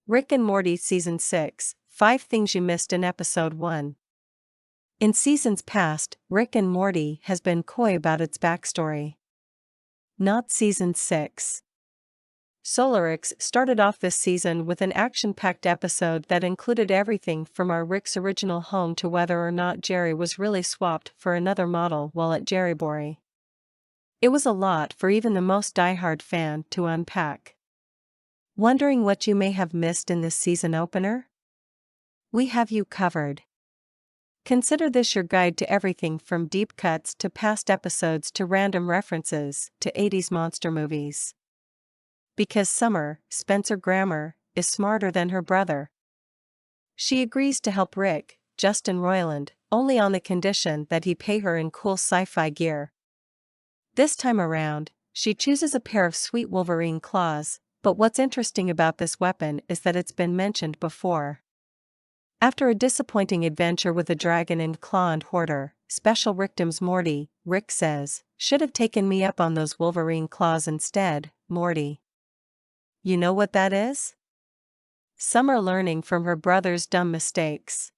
Rick and Morty Season 6, 5 Things You Missed in Episode 1. In seasons past, Rick and Morty has been coy about its backstory. Not Season 6. Solarix started off this season with an action-packed episode that included everything from our Rick's original home to whether or not Jerry was really swapped for another model while at Jerryboree. It was a lot for even the most diehard fan to unpack. Wondering what you may have missed in this season opener? We have you covered. Consider this your guide to everything from deep cuts to past episodes to random references to 80s monster movies. Because Summer, Spencer Grammer, is smarter than her brother. She agrees to help Rick, Justin Roiland, only on the condition that he pay her in cool sci-fi gear. This time around, she chooses a pair of sweet Wolverine Claws, but what's interesting about this weapon is that it's been mentioned before. After a disappointing adventure with a dragon and claw and hoarder, special Rickdums Morty, Rick says, "Should have taken me up on those Wolverine Claws instead, Morty." You know what that is? Summer learning from her brother's dumb mistakes.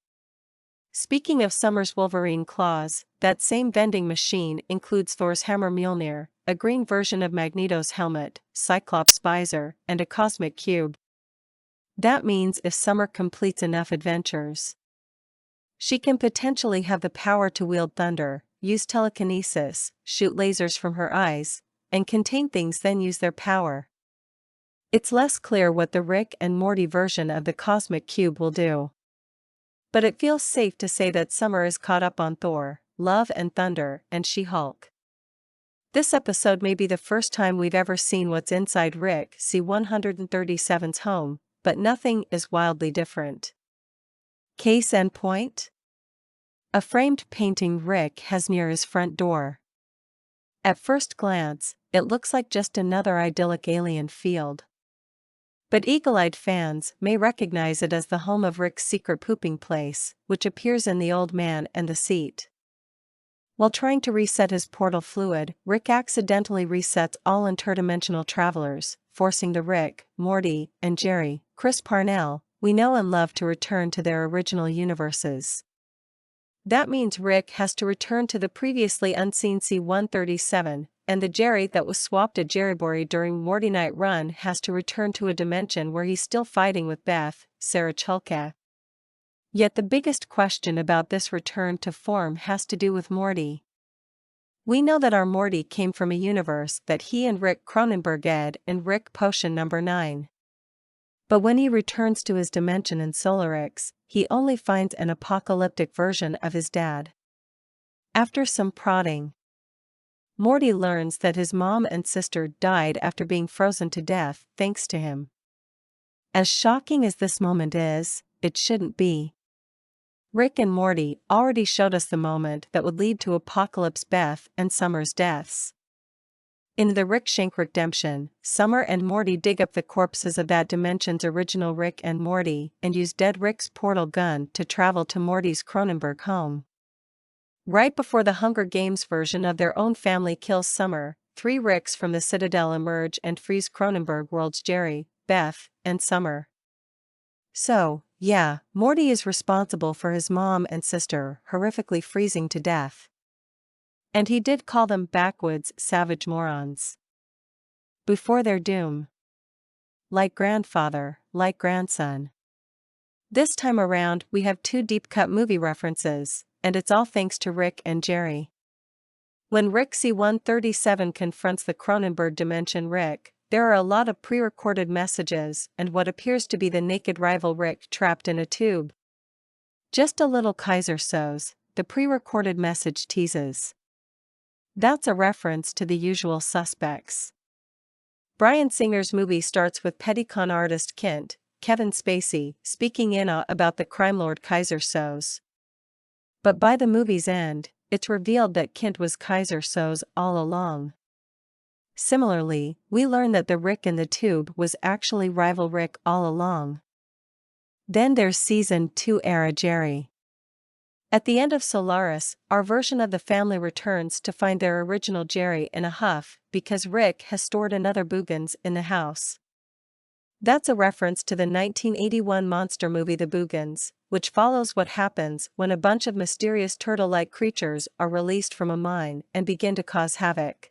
Speaking of Summer's Wolverine Claws, that same vending machine includes Thor's hammer Mjolnir, a green version of Magneto's helmet, Cyclops' visor, and a cosmic cube. That means if Summer completes enough adventures, she can potentially have the power to wield thunder, use telekinesis, shoot lasers from her eyes, and contain things then use their power. It's less clear what the Rick and Morty version of the cosmic cube will do. But it feels safe to say that Summer is caught up on Thor, Love and Thunder, and She-Hulk. This episode may be the first time we've ever seen what's inside Rick C-137's home, but nothing is wildly different. Case in point? A framed painting Rick has near his front door. At first glance, it looks like just another idyllic alien field. But eagle-eyed fans may recognize it as the home of Rick's secret pooping place, which appears in The Old Man and the Seat. While trying to reset his portal fluid, Rick accidentally resets all interdimensional travelers, forcing the Rick, Morty, and Jerry, Chris Parnell, we know and love to return to their original universes. That means Rick has to return to the previously unseen C-137, and the Jerry that was swapped at Jerryboree during Morty Night Run has to return to a dimension where he's still fighting with Beth, Sarah Chulka. Yet the biggest question about this return to form has to do with Morty. We know that our Morty came from a universe that he and Rick Cronenberg ed in Rick Potion number 9. But when he returns to his dimension in Solarix, he only finds an apocalyptic version of his dad. After some prodding, Morty learns that his mom and sister died after being frozen to death thanks to him. As shocking as this moment is, it shouldn't be. Rick and Morty already showed us the moment that would lead to Apocalypse Beth and Summer's deaths. In the Rick Shank Redemption, Summer and Morty dig up the corpses of that dimension's original Rick and Morty and use dead Rick's portal gun to travel to Morty's Cronenberg home. Right before the Hunger Games version of Their Own Family kills Summer, 3 Ricks from the Citadel emerge and freeze Cronenberg worlds Jerry, Beth, and Summer. So, yeah, Morty is responsible for his mom and sister horrifically freezing to death. And he did call them backwoods savage morons. Before their doom. Like grandfather, like grandson. This time around we have 2 deep-cut movie references, and it's all thanks to Rick and Jerry. When Rick C-137 confronts the Cronenberg dimension Rick, there are a lot of pre-recorded messages and what appears to be the naked rival Rick trapped in a tube. Just a little Kaiser Soze, the pre-recorded message teases. That's a reference to The Usual Suspects. Bryan Singer's movie starts with petty con artist Kevin Spacey, speaking in awe about the crime lord Kaiser Soze. But by the movie's end, it's revealed that Kent was Kaiser Soze all along. Similarly, we learn that the Rick in the tube was actually rival Rick all along. Then there's Season 2 era Jerry. At the end of Solaris, our version of the family returns to find their original Jerry in a huff because Rick has stored another boogens in the house. That's a reference to the 1981 monster movie The Boogans, which follows what happens when a bunch of mysterious turtle-like creatures are released from a mine and begin to cause havoc.